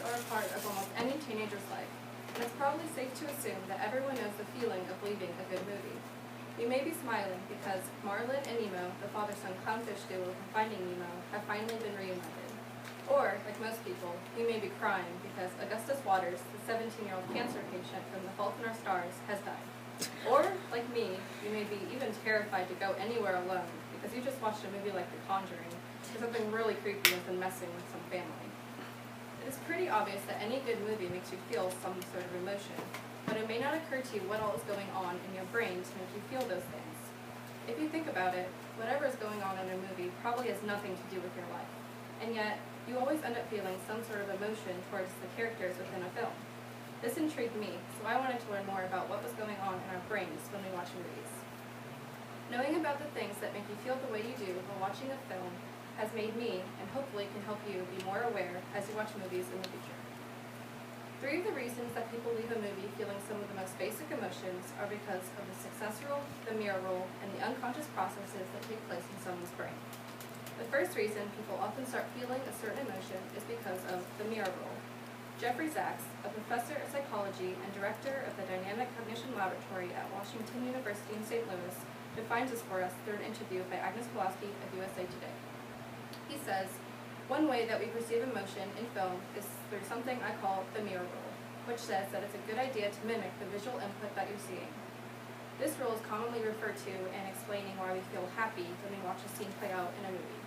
are a part of almost any teenager's life, and it's probably safe to assume that everyone knows the feeling of leaving a good movie. You may be smiling because Marlin and Nemo, the father-son clownfish duo from Finding Nemo, have finally been reunited. Or, like most people, you may be crying because Augustus Waters, the 17-year-old cancer patient from The Fault in Our Stars, has died. Or, like me, you may be even terrified to go anywhere alone because you just watched a movie like The Conjuring, or something really creepy has been messing with some family. It is pretty obvious that any good movie makes you feel some sort of emotion, but it may not occur to you what all is going on in your brain to make you feel those things. If you think about it, whatever is going on in a movie probably has nothing to do with your life, and yet you always end up feeling some sort of emotion towards the characters within a film. This intrigued me, so I wanted to learn more about what was going on in our brains when we watch movies. Knowing about the things that make you feel the way you do while watching a film has made me, and hopefully can help you, be more aware as you watch movies in the future. 3 of the reasons that people leave a movie feeling some of the most basic emotions are because of the success rule, the mirror rule, and the unconscious processes that take place in someone's brain. The first reason people often start feeling a certain emotion is because of the mirror rule. Jeffrey Sachs, a professor of psychology and director of the Dynamic Cognition Laboratory at Washington University in St. Louis, defines this for us through an interview by Agnes Pulaski of USA Today. He says, "One way that we perceive emotion in film is through something I call the mirror rule, which says that it's a good idea to mimic the visual input that you're seeing. This rule is commonly referred to in explaining why we feel happy when we watch a scene play out in a movie.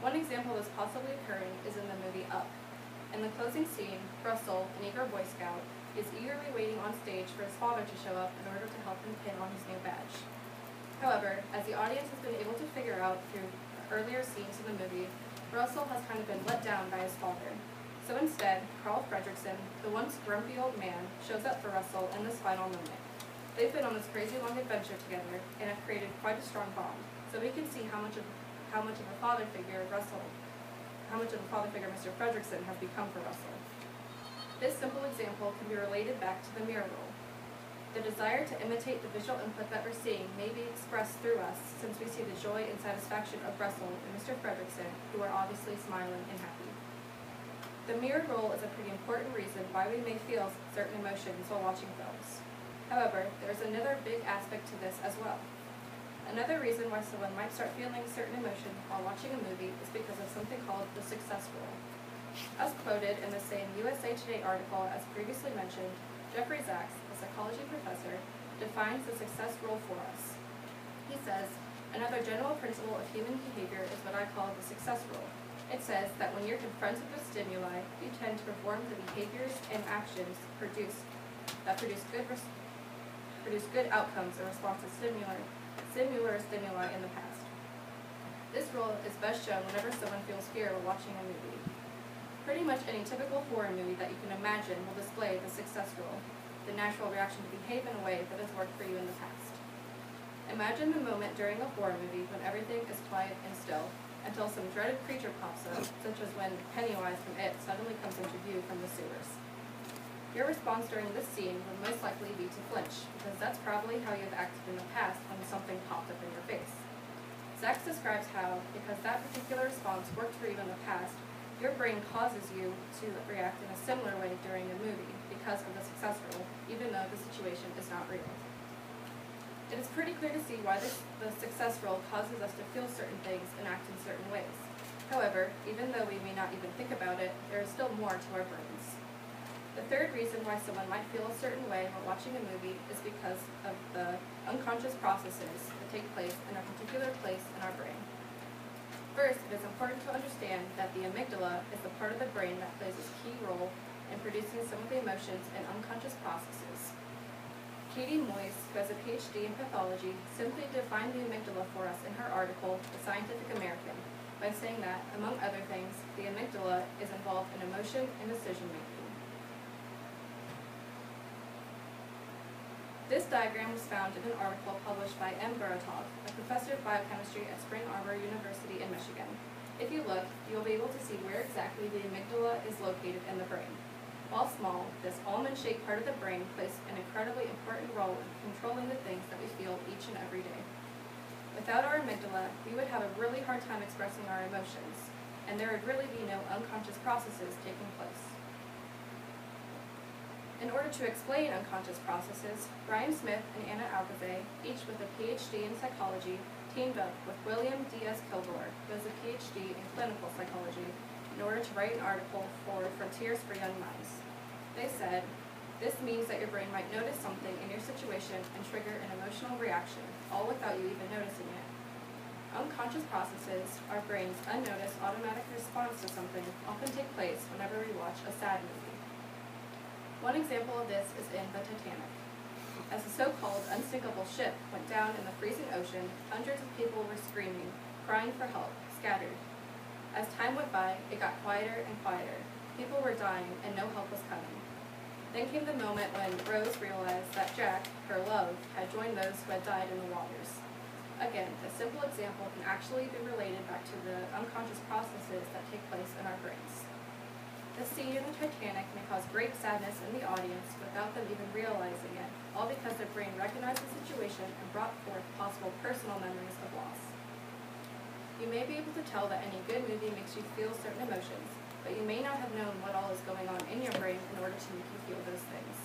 One example of this possibly occurring is in the movie Up. In the closing scene, Russell, an eager Boy Scout, is eagerly waiting on stage for his father to show up in order to help him pin on his new badge. However, as the audience has been able to figure out through earlier scenes in the movie, Russell has kind of been let down by his father. So instead, Carl Fredricksen, the once grumpy old man, shows up for Russell in this final moment. They've been on this crazy long adventure together and have created quite a strong bond, so we can see how much of a father figure Mr. Fredricksen has become for Russell. This simple example can be related back to the mirror rule. The desire to imitate the visual input that we're seeing may be expressed through us, since we see the joy and satisfaction of Russell and Mr. Fredricksen, who are obviously smiling and happy. The mirror rule is a pretty important reason why we may feel certain emotions while watching films. However, there is another big aspect to this as well. Another reason why someone might start feeling certain emotion while watching a movie is because of something called the success rule. As quoted in the same USA Today article as previously mentioned, Jeffrey Sachs, a psychology professor, defines the success rule for us. He says, "Another general principle of human behavior is what I call the success rule. It says that when you're confronted with stimuli, you tend to perform the behaviors and actions that produce good outcomes in response to stimuli in the past. This rule is best shown whenever someone feels fear while watching a movie. Pretty much any typical horror movie that you can imagine will display the success rule, the natural reaction to behave in a way that has worked for you in the past. Imagine the moment during a horror movie when everything is quiet and still, until some dreaded creature pops up, such as when Pennywise from It suddenly comes into view from the sewers. Your response during this scene would most likely be to flinch, because that's probably how you've acted in the past when something popped up in your face. Sachs describes how, because that particular response worked for you in the past, your brain causes you to react in a similar way during a movie because of the success rule, even though the situation is not real. It is pretty clear to see why the success rule causes us to feel certain things and act in certain ways. However, even though we may not even think about it, there is still more to our brains. The third reason why someone might feel a certain way while watching a movie is because of the unconscious processes that take place in a particular place in our brain. First, it is important to understand that the amygdala is the part of the brain that plays a key role in producing some of the emotions and unconscious processes. Katie Moyes, who has a PhD in pathology, simply defined the amygdala for us in her article, The Scientific American, by saying that, among other things, the amygdala is involved in emotion and decision-making. This diagram was found in an article published by M. Buratov, a professor of biochemistry at Spring Arbor University in Michigan. If you look, you will be able to see where exactly the amygdala is located in the brain. While small, this almond-shaped part of the brain plays an incredibly important role in controlling the things that we feel each and every day. Without our amygdala, we would have a really hard time expressing our emotions, and there would really be no unconscious processes taking place. In order to explain unconscious processes, Brian Smith and Anna Alcazay, each with a PhD in psychology, teamed up with William D.S. Kilgore, who has a PhD in clinical psychology, in order to write an article for Frontiers for Young Minds. They said, "This means that your brain might notice something in your situation and trigger an emotional reaction, all without you even noticing it. Unconscious processes, our brain's unnoticed automatic response to something, often take place whenever we watch a sad movie." One example of this is in the Titanic. As the so-called unsinkable ship went down in the freezing ocean, hundreds of people were screaming, crying for help, scattered. As time went by, it got quieter and quieter. People were dying and no help was coming. Then came the moment when Rose realized that Jack, her love, had joined those who had died in the waters. Again, a simple example can actually be related back to the unconscious processes that take place in our brains. The scene in the Titanic may cause great sadness in the audience without them even realizing it, all because their brain recognized the situation and brought forth possible personal memories of loss. You may be able to tell that any good movie makes you feel certain emotions, but you may not have known what all is going on in your brain in order to make you feel those things.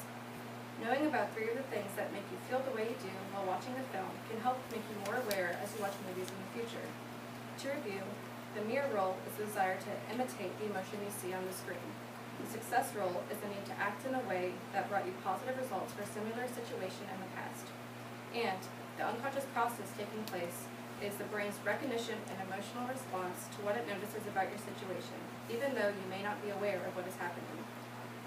Knowing about 3 of the things that make you feel the way you do while watching the film can help make you more aware as you watch movies in the future. To review, the mirror role is the desire to imitate the emotion you see on the screen. The success role is the need to act in a way that brought you positive results for a similar situation in the past. And the unconscious process taking place is the brain's recognition and emotional response to what it notices about your situation, even though you may not be aware of what is happening.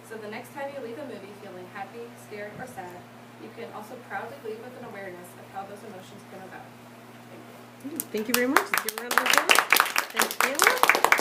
So the next time you leave a movie feeling happy, scared, or sad, you can also proudly leave with an awareness of how those emotions came about. Thank you. Thank you very much. Let's give a round of applause. Thanks, Kayla.